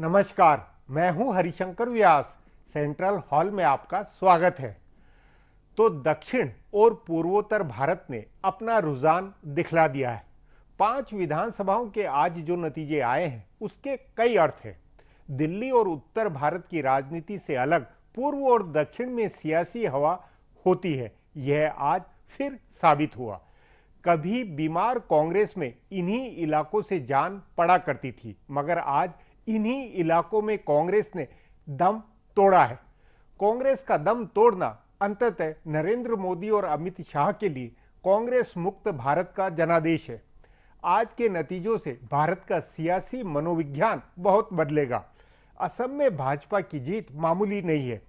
नमस्कार, मैं हूं हरिशंकर व्यास। सेंट्रल हॉल में आपका स्वागत है। तो दक्षिण और पूर्वोत्तर भारत ने अपना रुझान दिखला दिया है। 5 विधानसभाओं के आज जो नतीजे आए हैं उसके कई अर्थ हैं। दिल्ली और उत्तर भारत की राजनीति से अलग पूर्व और दक्षिण में सियासी हवा होती है, यह आज फिर साबित हुआ। कभी बीमार कांग्रेस में इन्हीं इलाकों से जान पड़ा करती थी, मगर आज इन्हीं इलाकों में कांग्रेस ने दम तोड़ा है। कांग्रेस का दम तोड़ना अंततः नरेंद्र मोदी और अमित शाह के लिए कांग्रेस मुक्त भारत का जनादेश है। आज के नतीजों से भारत का सियासी मनोविज्ञान बहुत बदलेगा। असम में भाजपा की जीत मामूली नहीं है।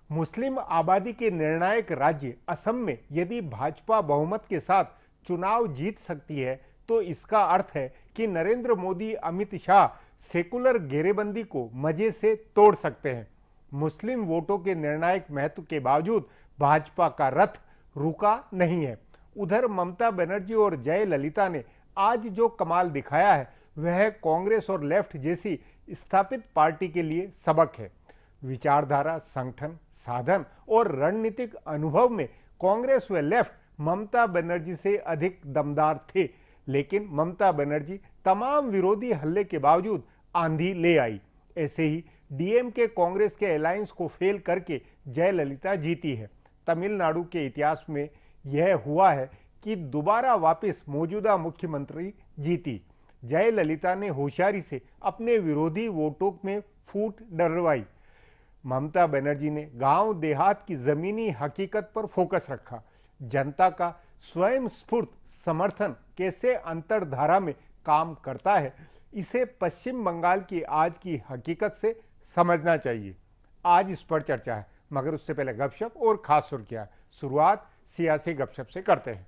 मुस्लिम आबादी के निर्णायक राज्य असम में यदि भाजपा बहुमत के साथ चुनाव जीत सकती है तो इसका अर्थ है कि नरेंद्र मोदी अमित शाह सेकुलर घेरेबंदी को मजे से तोड़ सकते हैं। मुस्लिम वोटों के निर्णायक महत्व के बावजूद भाजपा का रथ रुका नहीं है। उधर ममता बनर्जी और जयललिता ने आज जो कमाल दिखाया है वह कांग्रेस और लेफ्ट जैसी स्थापित पार्टी के लिए सबक है। विचारधारा, संगठन, साधन और रणनीतिक अनुभव में कांग्रेस व लेफ्ट ममता बनर्जी से अधिक दमदार थे, लेकिन ममता बनर्जी तमाम विरोधी हल्ले के बावजूद आंधी ले आई। ऐसे ही डीएमके कांग्रेस के अलायंस को फेल करके जयललिता जीती है। तमिलनाडु के इतिहास में यह हुआ है कि दोबारा वापस मौजूदा मुख्यमंत्री जीती। जयललिता ने होशियारी से अपने विरोधी वोटों में फूट डलवाई। ममता बनर्जी ने गांव देहात की जमीनी हकीकत पर फोकस रखा। जनता का स्वयं स्फूर्त समर्थन कैसे अंतरधारा में काम करता है, इसे पश्चिम बंगाल की आज की हकीकत से समझना चाहिए। आज इस पर चर्चा है, मगर उससे पहले गपशप और खास सुर्खियां। शुरुआत सियासी गपशप से करते हैं।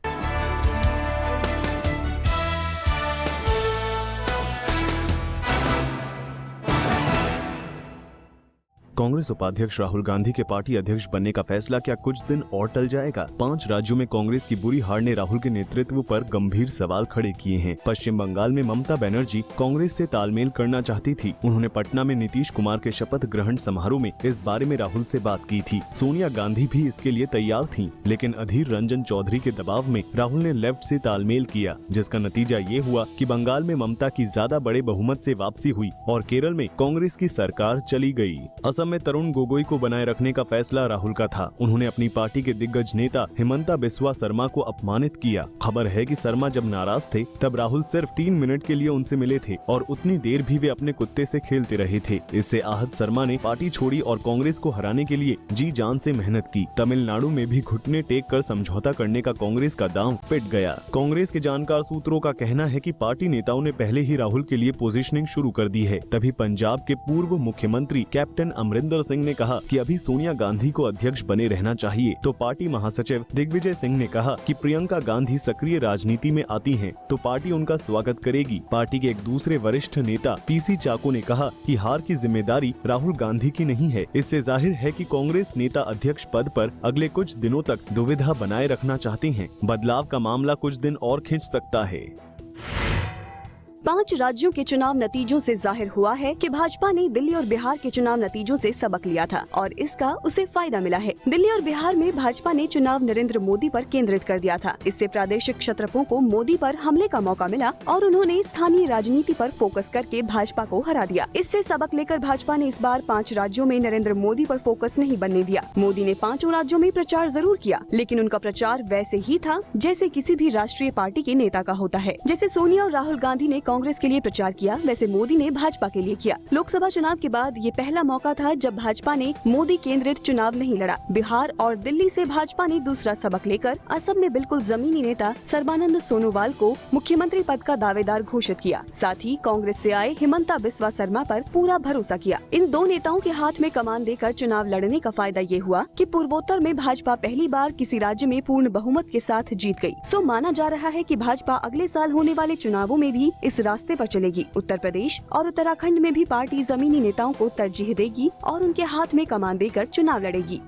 कांग्रेस उपाध्यक्ष राहुल गांधी के पार्टी अध्यक्ष बनने का फैसला क्या कुछ दिन और टल जाएगा? 5 राज्यों में कांग्रेस की बुरी हार ने राहुल के नेतृत्व पर गंभीर सवाल खड़े किए हैं। पश्चिम बंगाल में ममता बनर्जी कांग्रेस से तालमेल करना चाहती थी। उन्होंने पटना में नीतीश कुमार के शपथ ग्रहण समारोह में इस बारे में राहुल से बात की थी। सोनिया गांधी भी इसके लिए तैयार थीं, लेकिन अधीर रंजन चौधरी के दबाव में राहुल ने लेफ्ट से तालमेल किया, जिसका नतीजा ये हुआ कि बंगाल में ममता की ज्यादा बड़े बहुमत से वापसी हुई और केरल में कांग्रेस की सरकार चली गई। असम में तरुण गोगोई को बनाए रखने का फैसला राहुल का था। उन्होंने अपनी पार्टी के दिग्गज नेता हिमंता बिस्वा शर्मा को अपमानित किया। खबर है कि शर्मा जब नाराज थे तब राहुल सिर्फ 3 मिनट के लिए उनसे मिले थे और उतनी देर भी वे अपने कुत्ते से खेलते रहे थे। इससे आहत शर्मा ने पार्टी छोड़ी और कांग्रेस को हराने के लिए जी जान से मेहनत की। तमिलनाडु में भी घुटने टेक कर समझौता करने का कांग्रेस का दांव पिट गया। कांग्रेस के जानकार सूत्रों का कहना है कि पार्टी नेताओं ने पहले ही राहुल के लिए पोजीशनिंग शुरू कर दी है। तभी पंजाब के पूर्व मुख्यमंत्री कैप्टन अमरिंदर सिंह ने कहा कि अभी सोनिया गांधी को अध्यक्ष बने रहना चाहिए, तो पार्टी महासचिव दिग्विजय सिंह ने कहा कि प्रियंका गांधी सक्रिय राजनीति में आती हैं, तो पार्टी उनका स्वागत करेगी। पार्टी के एक दूसरे वरिष्ठ नेता पीसी चाको ने कहा कि हार की जिम्मेदारी राहुल गांधी की नहीं है। इससे जाहिर है कि कांग्रेस नेता अध्यक्ष पद पर अगले कुछ दिनों तक दुविधा बनाए रखना चाहते हैं। बदलाव का मामला कुछ दिन और खींच सकता है। 5 राज्यों के चुनाव नतीजों से जाहिर हुआ है कि भाजपा ने दिल्ली और बिहार के चुनाव नतीजों से सबक लिया था और इसका उसे फायदा मिला है। दिल्ली और बिहार में भाजपा ने चुनाव नरेंद्र मोदी पर केंद्रित कर दिया था। इससे प्रादेशिक क्षत्रपों को मोदी पर हमले का मौका मिला और उन्होंने स्थानीय राजनीति पर फोकस करके भाजपा को हरा दिया। इससे सबक लेकर भाजपा ने इस बार 5 राज्यों में नरेंद्र मोदी पर फोकस नहीं बनने दिया। मोदी ने 5 राज्यों में प्रचार जरूर किया, लेकिन उनका प्रचार वैसे ही था जैसे किसी भी राष्ट्रीय पार्टी के नेता का होता है। जैसे सोनिया और राहुल गांधी ने कांग्रेस के लिए प्रचार किया, वैसे मोदी ने भाजपा के लिए किया। लोकसभा चुनाव के बाद ये पहला मौका था जब भाजपा ने मोदी केंद्रित चुनाव नहीं लड़ा। बिहार और दिल्ली से भाजपा ने दूसरा सबक लेकर असम में बिल्कुल जमीनी नेता सर्बानंद सोनोवाल को मुख्यमंत्री पद का दावेदार घोषित किया। साथ ही कांग्रेस से आए हिमंता बिस्वा शर्मा पर पूरा भरोसा किया। इन 2 नेताओं के हाथ में कमान देकर चुनाव लड़ने का फायदा ये हुआ कि पूर्वोत्तर में भाजपा पहली बार किसी राज्य में पूर्ण बहुमत के साथ जीत गई। सो माना जा रहा है कि भाजपा अगले साल होने वाले चुनावों में भी इस रास्ते पर चलेगी। उत्तर प्रदेश और उत्तराखंड में भी पार्टी जमीनी नेताओं को तरजीह देगी और उनके हाथ में कमान देकर चुनाव लड़ेगी।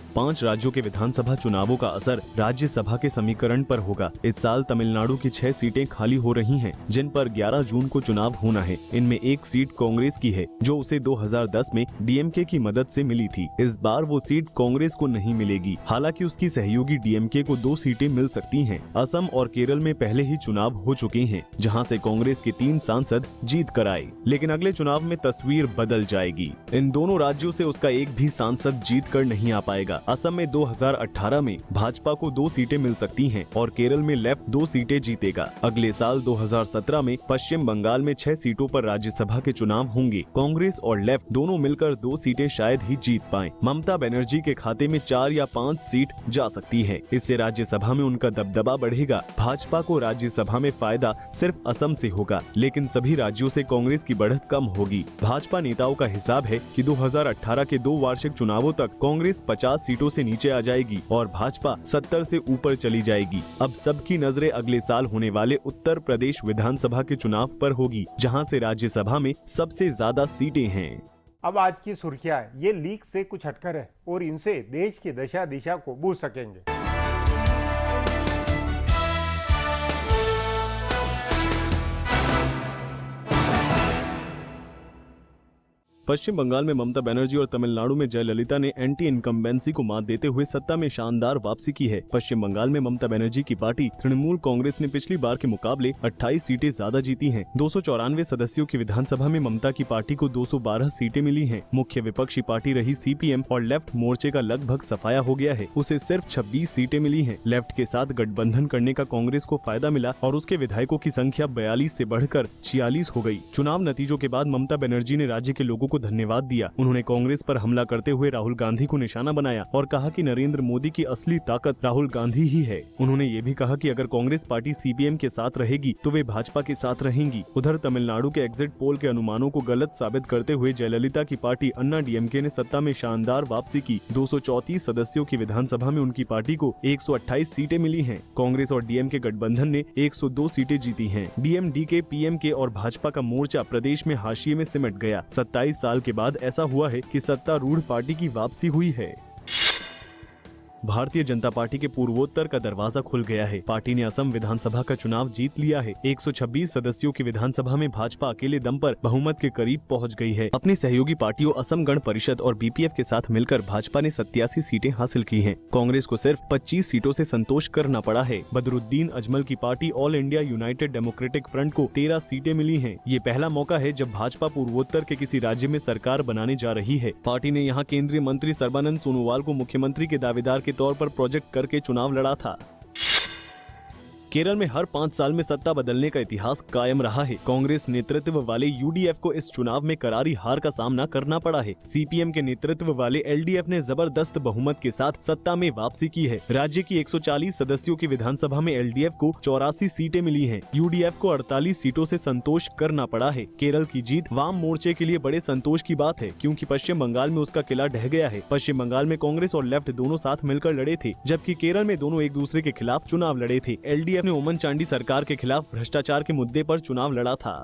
5 राज्यों के विधानसभा चुनावों का असर राज्यसभा के समीकरण पर होगा। इस साल तमिलनाडु की 6 सीटें खाली हो रही हैं, जिन पर 11 जून को चुनाव होना है। इनमें एक सीट कांग्रेस की है, जो उसे 2010 में डीएमके की मदद से मिली थी। इस बार वो सीट कांग्रेस को नहीं मिलेगी। हालांकि उसकी सहयोगी डीएमके को 2 सीटें मिल सकती हैं। असम और केरल में पहले ही चुनाव हो चुके हैं, जहां से कांग्रेस के 3 सांसद जीत कर आए, लेकिन अगले चुनाव में तस्वीर बदल जाएगी। इन दोनों राज्यों से उसका एक भी सांसद जीत कर नहीं आ पाएगा। असम में 2018 में भाजपा को 2 सीटें मिल सकती हैं और केरल में लेफ्ट 2 सीटें जीतेगा। अगले साल 2017 में पश्चिम बंगाल में 6 सीटों पर राज्यसभा के चुनाव होंगे। कांग्रेस और लेफ्ट दोनों मिलकर 2 सीटें शायद ही जीत पाएं। ममता बनर्जी के खाते में 4 या 5 सीट जा सकती है। इससे राज्यसभा में उनका दबदबा बढ़ेगा। भाजपा को राज्यसभा में फायदा सिर्फ असम से होगा, लेकिन सभी राज्यों से कांग्रेस की बढ़त कम होगी। भाजपा नेताओं का हिसाब है कि 2018 के 2 वार्षिक चुनावों तक कांग्रेस 50 सीटों से नीचे आ जाएगी और भाजपा 70 से ऊपर चली जाएगी। अब सबकी नजरें अगले साल होने वाले उत्तर प्रदेश विधानसभा के चुनाव पर होगी, जहां से राज्यसभा में सबसे ज्यादा सीटें हैं। अब आज की सुर्खियां ये लीक से कुछ हटकर है और इनसे देश की दशा दिशा को बूझ सकेंगे। पश्चिम बंगाल में ममता बनर्जी और तमिलनाडु में जयललिता ने एंटी इनकम्बेंसी को मात देते हुए सत्ता में शानदार वापसी की है। पश्चिम बंगाल में ममता बनर्जी की पार्टी तृणमूल कांग्रेस ने पिछली बार के मुकाबले 28 सीटें ज्यादा जीती हैं। 294 सदस्यों की विधानसभा में ममता की पार्टी को 212 सीटें मिली हैं। मुख्य विपक्षी पार्टी रही सीपीएम और लेफ्ट मोर्चे का लगभग सफाया हो गया है, उसे सिर्फ 26 सीटें मिली है। लेफ्ट के साथ गठबंधन करने का कांग्रेस को फायदा मिला और उसके विधायकों की संख्या 42 से बढ़कर 46 हो गयी। चुनाव नतीजों के बाद ममता बनर्जी ने राज्य के लोगों को धन्यवाद दिया। उन्होंने कांग्रेस पर हमला करते हुए राहुल गांधी को निशाना बनाया और कहा कि नरेंद्र मोदी की असली ताकत राहुल गांधी ही है। उन्होंने ये भी कहा कि अगर कांग्रेस पार्टी सीपीएम के साथ रहेगी तो वे भाजपा के साथ रहेंगी। उधर तमिलनाडु के एग्जिट पोल के अनुमानों को गलत साबित करते हुए जयललिता की पार्टी अन्ना डीएमके ने सत्ता में शानदार वापसी की। 234 सदस्यों की विधानसभा में उनकी पार्टी को 128 सीटें मिली हैं। कांग्रेस और डीएमके गठबंधन ने 102 सीटें जीती हैं। डीएमडीके, पीएमके और भाजपा का मोर्चा प्रदेश में हाशिए में सिमट गया। 27 साल के बाद ऐसा हुआ है कि सत्तारूढ़ पार्टी की वापसी हुई है। भारतीय जनता पार्टी के पूर्वोत्तर का दरवाजा खुल गया है। पार्टी ने असम विधानसभा का चुनाव जीत लिया है। 126 सदस्यों की विधानसभा में भाजपा अकेले दम पर बहुमत के करीब पहुंच गई है। अपनी सहयोगी पार्टियों असम गण परिषद और बीपीएफ के साथ मिलकर भाजपा ने 87 सीटें हासिल की हैं। कांग्रेस को सिर्फ 25 सीटों से संतोष करना पड़ा है। बदरुद्दीन अजमल की party all India United democratic front को 13 सीटें मिली हैं। ये पहला मौका है जब भाजपा पूर्वोत्तर के किसी राज्य में सरकार बनाने जा रही है। पार्टी ने यहाँ केंद्रीय मंत्री सर्बानंद सोनोवाल को मुख्यमंत्री के दावेदार के तौर पर प्रोजेक्ट करके चुनाव लड़ा था। केरल में हर 5 साल में सत्ता बदलने का इतिहास कायम रहा है। कांग्रेस नेतृत्व वाले यूडीएफ को इस चुनाव में करारी हार का सामना करना पड़ा है। सीपीएम के नेतृत्व वाले एलडीएफ ने जबरदस्त बहुमत के साथ सत्ता में वापसी की है। राज्य की 140 सदस्यों की विधानसभा में एलडीएफ को 84 सीटें मिली हैं। यूडीएफ को 48 सीटों से संतोष करना पड़ा है। केरल की जीत वाम मोर्चे के लिए बड़े संतोष की बात है, क्योंकि पश्चिम बंगाल में उसका किला ढह गया है। पश्चिम बंगाल में कांग्रेस और लेफ्ट दोनों साथ मिलकर लड़े थे, जबकि केरल में दोनों एक दूसरे के खिलाफ चुनाव लड़े थे। एलडीएफ ने ओमन चांडी सरकार के खिलाफ भ्रष्टाचार के मुद्दे पर चुनाव लड़ा था।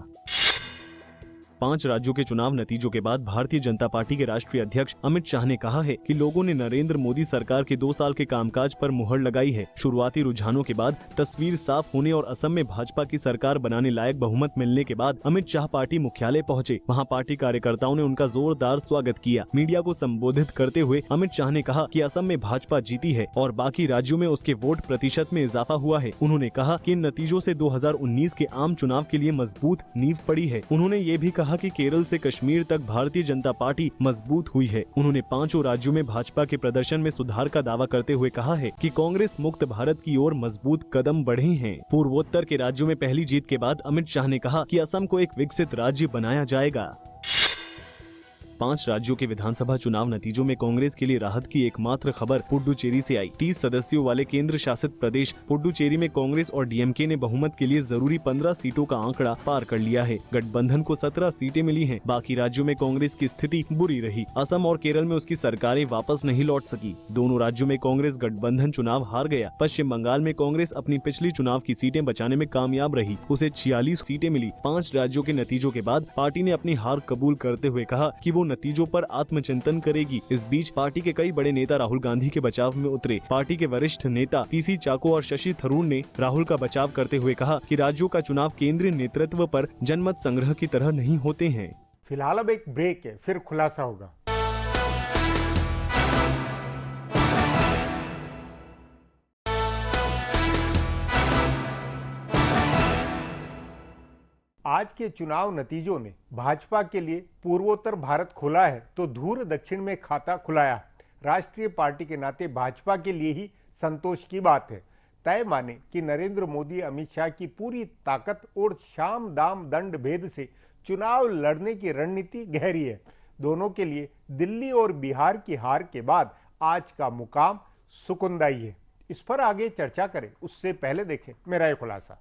5 राज्यों के चुनाव नतीजों के बाद भारतीय जनता पार्टी के राष्ट्रीय अध्यक्ष अमित शाह ने कहा है कि लोगों ने नरेंद्र मोदी सरकार के 2 साल के कामकाज पर मुहर लगाई है। शुरुआती रुझानों के बाद तस्वीर साफ होने और असम में भाजपा की सरकार बनाने लायक बहुमत मिलने के बाद अमित शाह पार्टी मुख्यालय पहुंचे। वहां पार्टी कार्यकर्ताओं ने उनका जोरदार स्वागत किया। मीडिया को संबोधित करते हुए अमित शाह ने कहा कि असम में भाजपा जीती है और बाकी राज्यों में उसके वोट प्रतिशत में इजाफा हुआ है। उन्होंने कहा कि इन नतीजों से 2019 के आम चुनाव के लिए मजबूत नींव पड़ी है। उन्होंने ये भी कहा कि केरल से कश्मीर तक भारतीय जनता पार्टी मजबूत हुई है। उन्होंने 5 राज्यों में भाजपा के प्रदर्शन में सुधार का दावा करते हुए कहा है कि कांग्रेस मुक्त भारत की ओर मजबूत कदम बढ़े हैं। पूर्वोत्तर के राज्यों में पहली जीत के बाद अमित शाह ने कहा कि असम को एक विकसित राज्य बनाया जाएगा। 5 राज्यों के विधानसभा चुनाव नतीजों में कांग्रेस के लिए राहत की एकमात्र खबर पुडुचेरी से आई। 30 सदस्यों वाले केंद्र शासित प्रदेश पुडुचेरी में कांग्रेस और डीएमके ने बहुमत के लिए जरूरी 15 सीटों का आंकड़ा पार कर लिया है। गठबंधन को 17 सीटें मिली हैं। बाकी राज्यों में कांग्रेस की स्थिति बुरी रही। असम और केरल में उसकी सरकारें वापस नहीं लौट सकी। दोनों राज्यों में कांग्रेस गठबंधन चुनाव हार गया। पश्चिम बंगाल में कांग्रेस अपनी पिछली चुनाव की सीटें बचाने में कामयाब रही। उसे 46 सीटें मिली। 5 राज्यों के नतीजों के बाद पार्टी ने अपनी हार कबूल करते हुए कहा कि वो नतीजों पर आत्मचिंतन करेगी। इस बीच पार्टी के कई बड़े नेता राहुल गांधी के बचाव में उतरे। पार्टी के वरिष्ठ नेता पीसी चाको और शशि थरूर ने राहुल का बचाव करते हुए कहा कि राज्यों का चुनाव केंद्रीय नेतृत्व पर जनमत संग्रह की तरह नहीं होते हैं। फिलहाल अब एक ब्रेक है, फिर खुलासा होगा। आज के चुनाव नतीजों ने भाजपा के लिए पूर्वोत्तर भारत खोला है तो दूर दक्षिण में खाता खुलाया। राष्ट्रीय पार्टी के नाते भाजपा के लिए ही संतोष की बात है। तय माने कि नरेंद्र मोदी अमित शाह की पूरी ताकत और शाम दाम दंड भेद से चुनाव लड़ने की रणनीति गहरी है। दोनों के लिए दिल्ली और बिहार की हार के बाद आज का मुकाम सुकुंदाई है। इस पर आगे चर्चा करें उससे पहले देखें मेरा ये खुलासा।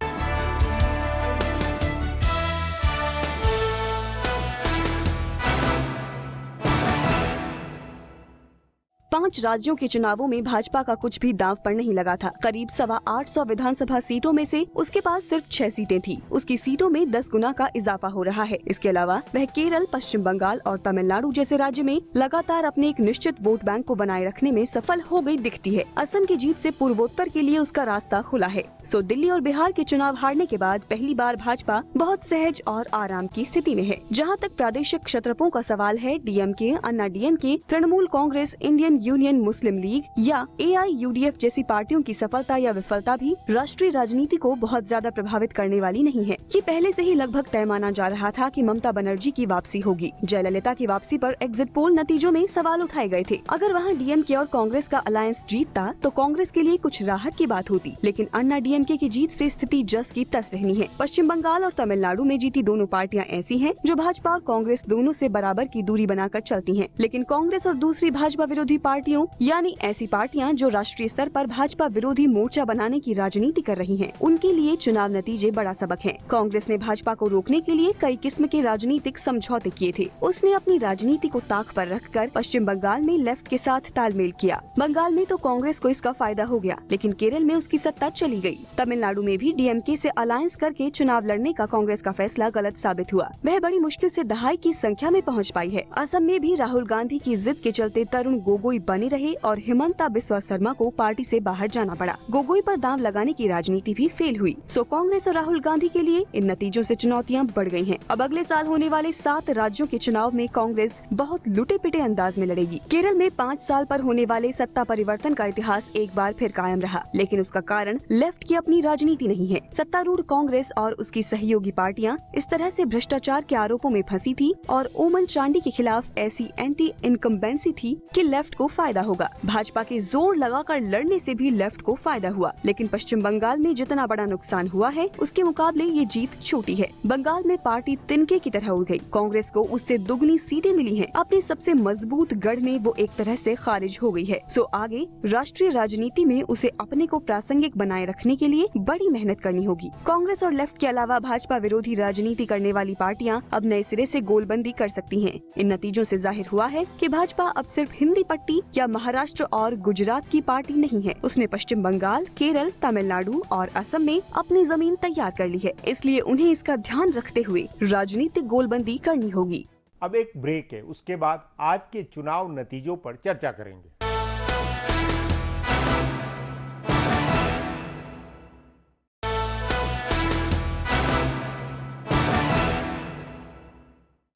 5 राज्यों के चुनावों में भाजपा का कुछ भी दांव पर नहीं लगा था। करीब 825 विधानसभा सीटों में से उसके पास सिर्फ 6 सीटें थी। उसकी सीटों में 10 गुना का इजाफा हो रहा है। इसके अलावा वह केरल, पश्चिम बंगाल और तमिलनाडु जैसे राज्य में लगातार अपने एक निश्चित वोट बैंक को बनाए रखने में सफल हो गई दिखती है। असम की जीत से पूर्वोत्तर के लिए उसका रास्ता खुला है। सो दिल्ली और बिहार के चुनाव हारने के बाद पहली बार भाजपा बहुत सहज और आराम की स्थिति में है। जहाँ तक प्रादेशिक क्षत्रपों का सवाल है, DMK, Anna DMK, Trinamool Congress, Indian Union Muslim League या एआईयूडीएफ जैसी पार्टियों की सफलता या विफलता भी राष्ट्रीय राजनीति को बहुत ज्यादा प्रभावित करने वाली नहीं है। ये पहले से ही लगभग तय माना जा रहा था कि ममता बनर्जी की वापसी होगी। जयललिता की वापसी पर एग्जिट पोल नतीजों में सवाल उठाए गए थे। अगर वहाँ डीएमके और कांग्रेस का अलायंस जीतता तो कांग्रेस के लिए कुछ राहत की बात होती, लेकिन अन्ना डीएमके की जीत से स्थिति जस की तस रहनी है। पश्चिम बंगाल और तमिलनाडु में जीती दोनों पार्टियां ऐसी हैं जो भाजपा और कांग्रेस दोनों से बराबर की दूरी बनाकर चलती हैं। लेकिन कांग्रेस और दूसरी भाजपा विरोधी पार्टियों यानी ऐसी पार्टियां जो राष्ट्रीय स्तर पर भाजपा विरोधी मोर्चा बनाने की राजनीति कर रही हैं, उनके लिए चुनाव नतीजे बड़ा सबक हैं। कांग्रेस ने भाजपा को रोकने के लिए कई किस्म के राजनीतिक समझौते किए थे। उसने अपनी राजनीति को ताक पर रखकर पश्चिम बंगाल में लेफ्ट के साथ तालमेल किया। बंगाल में तो कांग्रेस को इसका फायदा हो गया, लेकिन केरल में उसकी सत्ता चली गई। तमिलनाडु में भी डीएमके से अलायंस करके चुनाव लड़ने का कांग्रेस का फैसला गलत साबित हुआ। वह बड़ी मुश्किल से दहाई की संख्या में पहुंच पाई है। असम में भी राहुल गांधी की जिद के चलते तरुण गोगोई बने रहे और हिमंता बिस्वा शर्मा को पार्टी से बाहर जाना पड़ा। गोगोई पर दांव लगाने की राजनीति भी फेल हुई। सो कांग्रेस और राहुल गांधी के लिए इन नतीजों से चुनौतियां बढ़ गई हैं। अब अगले साल होने वाले 7 राज्यों के चुनाव में कांग्रेस बहुत लुटे पिटे अंदाज में लड़ेगी। केरल में 5 साल पर होने वाले सत्ता परिवर्तन का इतिहास एक बार फिर कायम रहा, लेकिन उसका कारण लेफ्ट की अपनी राजनीति नहीं है। सत्तारूढ़ कांग्रेस और उसकी सहयोगी पार्टियां इस तरह से भ्रष्टाचार के आरोपों में फंसी थी और ओमन चांडी के खिलाफ ऐसी एंटी इनकम्बेंसी थी कि लेफ्ट को फायदा होगा। भाजपा के जोर लगाकर लड़ने से भी लेफ्ट को फायदा हुआ, लेकिन पश्चिम बंगाल में जितना बड़ा नुकसान हुआ है उसके मुकाबले ये जीत छोटी है। बंगाल में पार्टी तिनके की तरह उड़ गई। कांग्रेस को उससे दुगनी सीटें मिली हैं। अपने सबसे मजबूत गढ़ में वो एक तरह से खारिज हो गई है। सो आगे राष्ट्रीय राजनीति में उसे अपने को प्रासंगिक बनाए रखने के लिए बड़ी मेहनत करनी होगी। कांग्रेस और लेफ्ट के अलावा भाजपा विरोधी राजनीति करने वाली पार्टियां अब नए सिरे से गोलबंदी कर सकती हैं। इन नतीजों से जाहिर हुआ है कि भाजपा अब सिर्फ हिंदी पट्टी या महाराष्ट्र और गुजरात की पार्टी नहीं है। उसने पश्चिम बंगाल, केरल, तमिलनाडु और असम में अपनी जमीन तैयार कर ली है। इसलिए उन्हें इसका ध्यान रखते हुए राजनीतिक गोलबंदी करनी होगी। अब एक ब्रेक है, उसके बाद आज के चुनाव नतीजों पर चर्चा करेंगे।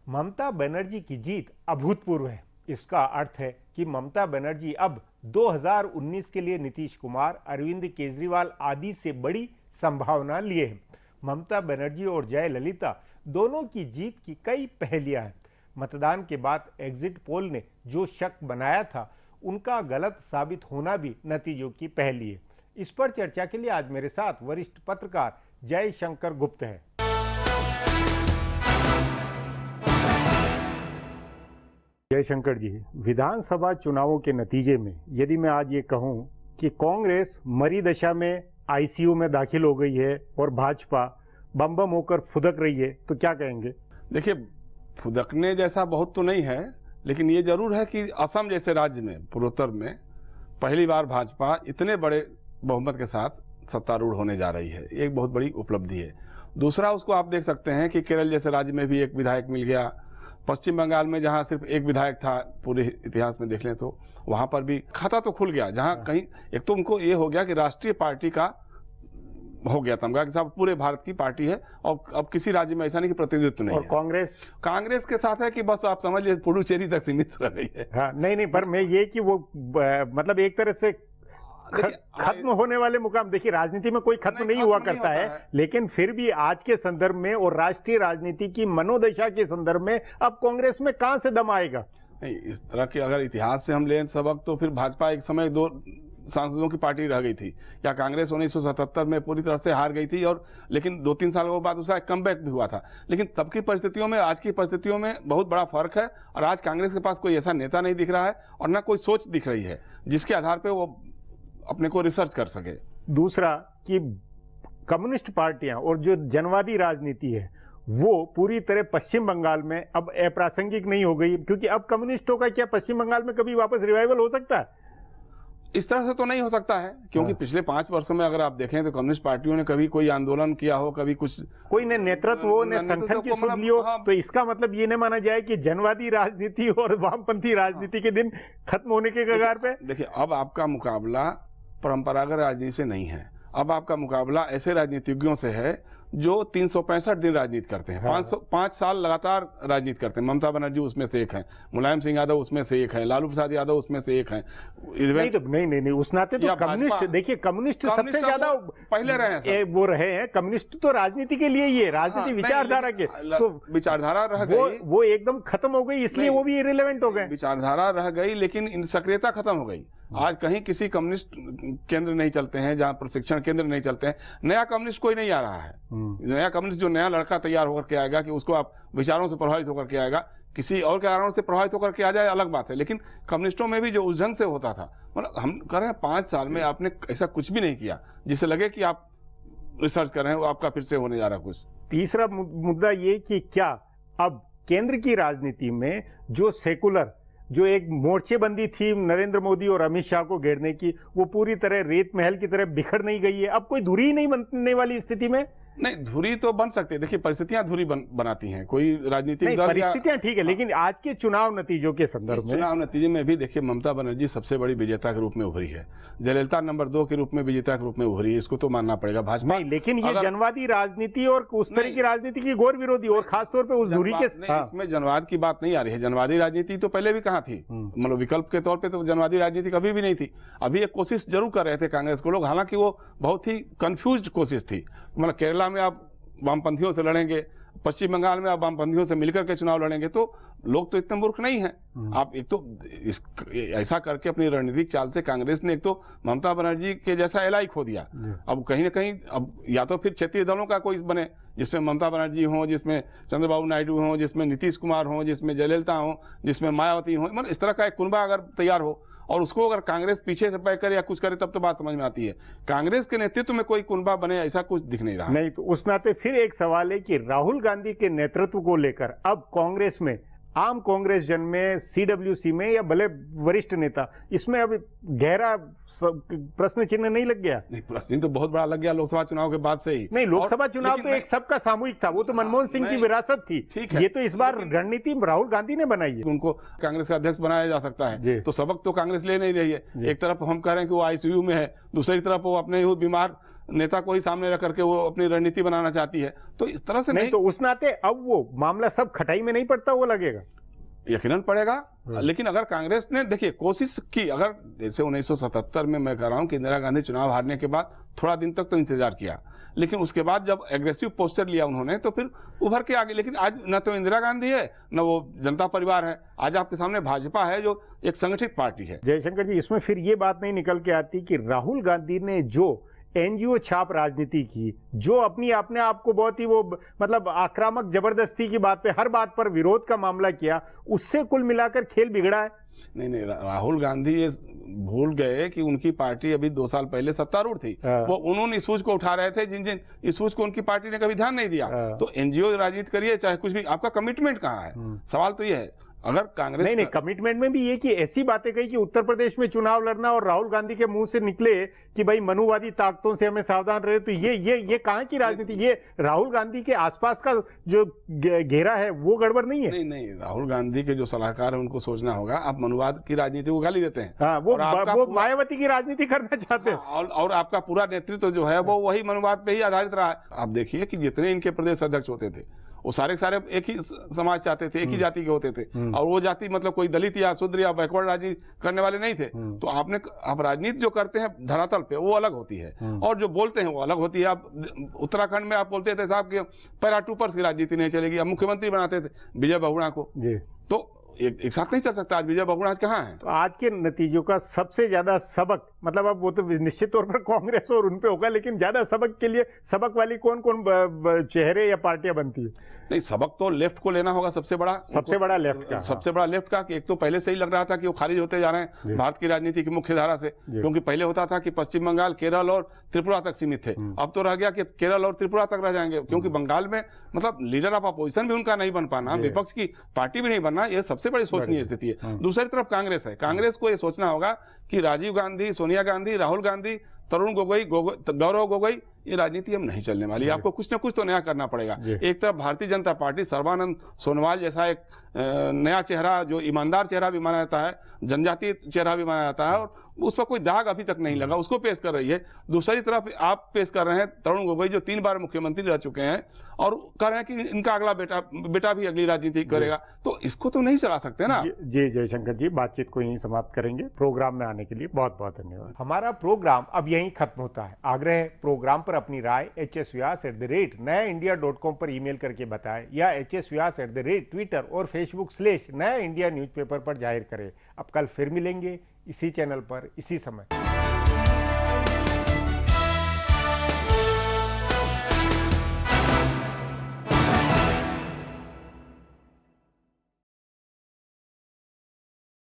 ममता बनर्जी की जीत अभूतपूर्व है। इसका अर्थ है कि ममता बनर्जी अब 2019 के लिए नीतीश कुमार, अरविंद केजरीवाल आदि से बड़ी संभावना लिए है। ममता बनर्जी और जयललिता दोनों की जीत की कई पहेलियां हैं। मतदान के बाद एग्जिट पोल ने जो शक बनाया था उनका गलत साबित होना भी नतीजों की पहेली है। इस पर चर्चा के लिए आज मेरे साथ वरिष्ठ पत्रकार जयशंकर गुप्त हैं। जयशंकर जी, विधानसभा चुनावों के नतीजे में यदि मैं आज ये कहूं कि कांग्रेस मरी दशा में आईसीयू में दाखिल हो गई है और भाजपा बम बम होकर फुदक रही है, तो क्या कहेंगे? देखिए, फुदकने जैसा बहुत तो नहीं है, लेकिन ये जरूर है कि असम जैसे राज्य में, पूर्वोत्तर में पहली बार भाजपा इतने बड़े बहुमत के साथ सत्तारूढ़ होने जा रही है। एक बहुत बड़ी उपलब्धि है। दूसरा, उसको आप देख सकते हैं कि केरल जैसे राज्य में भी एक विधायक मिल गया, पश्चिम बंगाल में जहां सिर्फ एक विधायक था, पूरे इतिहास में देख लें तो वहां पर भी खाता तो खुल गया, जहां कहीं एक तो उनको ये हो गया कि राष्ट्रीय पार्टी का हो गया तमगा कि साहब पूरे भारत की पार्टी है, और अब किसी राज्य में ऐसा नहीं कि प्रतिनिधित्व नहीं और है। कांग्रेस के साथ है कि बस आप समझ लीजिए पुडुचेरी तक सीमित रह गई है। हाँ, नहीं, पर मैं ये कि वो मतलब एक तरह से खत्म होने वाले मुकाम, देखिए राजनीति में कोई खत्म नहीं हुआ करता है, लेकिन फिर भी आज के संदर्भ में और राष्ट्रीय राजनीति की मनोदशा के संदर्भ में अब कांग्रेस में कहां से दम आएगा? नहीं, इस तरह के अगर इतिहास से हम लें सबक तो फिर भाजपा एक समय 2 सांसदों की पार्टी रह गई थी, या कांग्रेस 1977 में पूरी तरह से हार गई थी, और लेकिन 2-3 साल के बाद उसका एक कमबैक भी हुआ था। लेकिन तब की परिस्थितियों में आज की परिस्थितियों में बहुत बड़ा फर्क है, और आज कांग्रेस के पास कोई ऐसा नेता नहीं दिख रहा है और ना कोई सोच दिख रही है जिसके आधार पर वो अपने को रिसर्च कर सके। दूसरा कि कम्युनिस्ट पार्टियां और जो जनवादी राजनीति है वो पूरी तरह पश्चिम बंगाल में अब अप्रासंगिक नहीं हो गई, क्योंकि अब कम्युनिस्टों का क्या पश्चिम बंगाल में कभी वापस रिवाइवल हो सकता है? इस तरह से तो नहीं हो सकता है, क्योंकि पिछले 5 वर्षों में अगर आप देखें तो कम्युनिस्ट पार्टियों ने कभी कोई आंदोलन किया हो, कभी कुछ कोई ने नेतृत्व हो, ने संगठन की सुध लियो, तो इसका मतलब ये न माना जाए कि जनवादी राजनीति और वामपंथी राजनीति के दिन खत्म होने के कगार पे। देखिए, अब आपका मुकाबला परंपरागत राजनीति से नहीं है, अब आपका मुकाबला ऐसे राजनीतिज्ञों से है जो 365 दिन राजनीति करते हैं। 5 साल लगातार राजनीति करते हैं। ममता बनर्जी उसमें से एक है, मुलायम सिंह यादव उसमें से एक है, लालू प्रसाद यादव उसमें से एक है। नहीं, उस नाते तो कम्युनिस्ट, देखिए कम्युनिस्ट सबसे ज्यादा पहले रहे हैं, वो रहे हैं। कम्युनिस्ट तो राजनीति के लिए ही है, राजनीति विचारधारा के, तो विचारधारा रह गई, वो एकदम खत्म हो गई, इसलिए वो भी इरेलेवेंट हो गए। विचारधारा रह गई लेकिन इन सक्रियता खत्म हो गई। आज कहीं किसी कम्युनिस्ट केंद्र नहीं चलते हैं, जहां प्रशिक्षण केंद्र नहीं चलते हैं। नया कम्युनिस्ट कोई नहीं आ रहा है। नया कम्युनिस्ट जो नया लड़का तैयार होकर के आएगा कि उसको आप विचारों से प्रभावित होकर के आएगा, किसी और कारणों से प्रभावित होकर के आ जाए अलग बात है, लेकिन कम्युनिस्टों में भी जो उस ढंग से होता था, मतलब हम कह रहे हैं 5 साल में आपने ऐसा कुछ भी नहीं किया जिससे लगे कि आप रिसर्च कर रहे हैं, वो आपका फिर से होने जा रहा कुछ। तीसरा मुद्दा ये कि क्या अब केंद्र की राजनीति में जो सेकुलर, जो एक मोर्चेबंदी थी नरेंद्र मोदी और अमित शाह को घेरने की, वो पूरी तरह रेत महल की तरह बिखर नहीं गई है? अब कोई धुरी ही नहीं बनने वाली स्थिति में? नहीं, धुरी तो बन सकती है। देखिए, परिस्थितियां धुरी बनाती हैं। कोई राजनीतिक दल, परिस्थितियां ठीक है, लेकिन आज के चुनाव नतीजों के संदर्भ में, चुनाव नतीजे में भी देखिए ममता बनर्जी सबसे बड़ी विजेता के रूप में उभरी है, जयललिता नंबर 2 के रूप में विजेता के रूप में उभरी है, इसको तो मानना पड़ेगा। भाजपा नहीं, लेकिन ये जनवादी राजनीति और उस तरह की राजनीति की घोर विरोधी, और खासतौर पर उस धुरी के, इसमें जनवाद की बात नहीं आ रही है। जनवादी राजनीति तो पहले भी कहाँ थी, मतलब विकल्प के तौर पर तो जनवादी राजनीति कभी भी नहीं थी। अभी एक कोशिश जरूर कर रहे थे कांग्रेस को लोग, हालांकि वो बहुत ही कंफ्यूज्ड कोशिश थी। मतलब केरला में आप वामपंथियों से लड़ेंगे, पश्चिम बंगाल में आप वामपंथियों से मिलकर के चुनाव लड़ेंगे, तो लोग तो इतने मूर्ख नहीं हैं। आप एक तो ऐसा करके अपनी रणनीतिक चाल से कांग्रेस ने एक तो ममता बनर्जी के जैसा एलाई खो दिया। अब कहीं ना कहीं अब या तो फिर क्षेत्रीय दलों का कोई बने जिसमें ममता बनर्जी हो, जिसमें चंद्रबाबू नायडू हो, जिसमें नीतीश कुमार हो, जिसमें जयललिता हो, जिसमें मायावती हो, मतलब इस तरह का एक कुनबा अगर तैयार हो, और उसको अगर कांग्रेस पीछे से पैक करे या कुछ करे तब तो बात समझ में आती है। कांग्रेस के नेतृत्व में कोई कुनबा बने ऐसा कुछ दिख नहीं रहा। नहीं, तो उस नाते फिर एक सवाल है कि राहुल गांधी के नेतृत्व को लेकर अब कांग्रेस में, आम कांग्रेस जन में, सीडब्ल्यूसी में, या भले वरिष्ठ नेता, इसमें अब गहरा प्रश्न चिन्ह नहीं लग गया? नहीं, प्रश्न तो बहुत बड़ा लग गया लोकसभा चुनाव के बाद से ही। नहीं, लोकसभा चुनाव तो एक सबका सामूहिक था, वो तो मनमोहन सिंह की विरासत थी। ठीक है, ये तो इस बार रणनीति राहुल गांधी ने बनाई है। उनको कांग्रेस का अध्यक्ष बनाया जा सकता है, तो सबक तो कांग्रेस ले नहीं रही है। एक तरफ हम कह रहे हैं कि वो आईसीयू में है, दूसरी तरफ वो अपने बीमार नेता को ही सामने रख करके वो अपनी रणनीति बनाना चाहती है। तो इस तरह से नहीं, तो उस नाते अब वो मामला सब खटाई में नहीं पड़ता हुआ लगेगा? यकीनन पड़ेगा, लेकिन अगर कांग्रेस ने देखिए कोशिश की, अगर जैसे 1977 में मैं कह रहा हूं कि इंदिरा गांधी चुनाव हारने के बाद थोड़ा दिन तक तो इंतजार किया, लेकिन उसके बाद जब एग्रेसिव पोस्टर लिया उन्होंने तो फिर उभर के आगे। लेकिन आज न तो इंदिरा गांधी है न वो जनता परिवार है, आज आपके सामने भाजपा है जो एक संगठित पार्टी है। जयशंकर जी, इसमें फिर ये बात नहीं निकल के आती कि राहुल गांधी ने जो एनजीओ छाप राजनीति की, जो अपने आप को बहुत ही वो मतलब आक्रामक जबरदस्ती की बात पे, हर बात पर विरोध का मामला किया, उससे कुल मिलाकर खेल बिगड़ा है। नहीं, राहुल गांधी ये भूल गए कि उनकी पार्टी अभी 2 साल पहले सत्तारूढ़ थी। वो उन्होंने इशूज को उठा रहे थे जिन इशूज को उनकी पार्टी ने कभी ध्यान नहीं दिया। तो एनजीओ राजनीति करिए चाहे कुछ भी, आपका कमिटमेंट कहाँ है? सवाल तो ये है। अगर कांग्रेस नहीं कमिटमेंट में भी ये कि ऐसी बातें कही कि उत्तर प्रदेश में चुनाव लड़ना और राहुल गांधी के मुंह से निकले कि भाई मनुवादी ताकतों से हमें सावधान रहे, तो ये कहां की राजनीति? ये राहुल गांधी के आसपास का जो घेरा है वो गड़बड़ नहीं है? नहीं, राहुल गांधी के जो सलाहकार है उनको सोचना होगा। आप मनुवाद की राजनीति को गाली देते हैं। हाँ, वो मायावती की राजनीति करना चाहते हैं। हाँ, और आपका पूरा नेतृत्व जो है वो वही मनुवाद पे ही आधारित रहा है। आप देखिए कि जितने इनके प्रदेश अध्यक्ष होते थे वो सारे एक ही समाज चाहते थे, एक ही जाति के होते थे, और वो जाति मतलब कोई दलित या शूद्र या बैकवर्ड राजनीति करने वाले नहीं थे। तो आप राजनीति जो करते हैं धरातल पे वो अलग होती है, और जो बोलते हैं वो अलग होती है। आप उत्तराखंड में आप बोलते थे साहब कि पैरा टूपर्स की राजनीति नहीं चलेगी, आप मुख्यमंत्री बनाते थे विजय बहुगुणा को, तो एक साथ नहीं चल सकता। आज विजय बहुगुणा आज कहाँ है? तो आज के नतीजों का सबसे ज्यादा सबक, मतलब अब वो तो निश्चित तौर पर कांग्रेस और उन पे होगा, लेकिन ज्यादा सबक के लिए सबक वाली कौन कौन चेहरे या पार्टियां बनती है? नहीं, सबक तो लेफ्ट को लेना होगा सबसे बड़ा लेफ्ट का। सबसे बड़ा लेफ्ट का कि एक तो पहले से ही लग रहा था कि वो खारिज होते जा रहे हैं भारत की राजनीति की मुख्य धारा से, क्योंकि पहले होता था कि पश्चिम बंगाल, केरल और त्रिपुरा तक सीमित थे। अब तो रह गया कि केरल और त्रिपुरा तक रह जाएंगे, क्योंकि बंगाल में मतलब लीडर ऑफ अपोजिशन भी उनका नहीं बन पाना, विपक्ष की पार्टी भी नहीं बनना, यह सबसे बड़ी सोचनीय स्थिति है। दूसरी तरफ कांग्रेस है। कांग्रेस को यह सोचना होगा कि राजीव गांधी, सोनिया गांधी, राहुल गांधी, तरुण गोगोई, गौरव गोगोई, ये राजनीति हम नहीं चलने वाली। आपको कुछ ना कुछ तो नया करना पड़ेगा। एक तरफ भारतीय जनता पार्टी सर्बानंद सोनोवाल जैसा एक नया चेहरा, जो ईमानदार चेहरा भी माना जाता है, जनजातीय चेहरा भी माना जाता है, और उस पर कोई दाग अभी तक नहीं लगा, उसको पेश कर रही है। दूसरी तरफ आप पेश कर रहे हैं तरुण गोगोई, जो 3 बार मुख्यमंत्री रह चुके हैं और कह रहे हैं कि इनका अगला बेटा भी अगली राजनीति करेगा, तो इसको तो नहीं चला सकते ना। जी जयशंकर जी, बातचीत को यहीं समाप्त करेंगे। प्रोग्राम में आने के लिए बहुत बहुत धन्यवाद। हमारा प्रोग्राम अब यहीं खत्म होता है। आग्रह है प्रोग्राम पर अपनी राय hsvyas@nayaindia.com पर ईमेल करके बताएं, या hsvyas@ट्विटर और Facebook/नया इंडिया न्यूज़पेपर पर जाहिर करें। अब कल फिर मिलेंगे इसी चैनल पर इसी समय।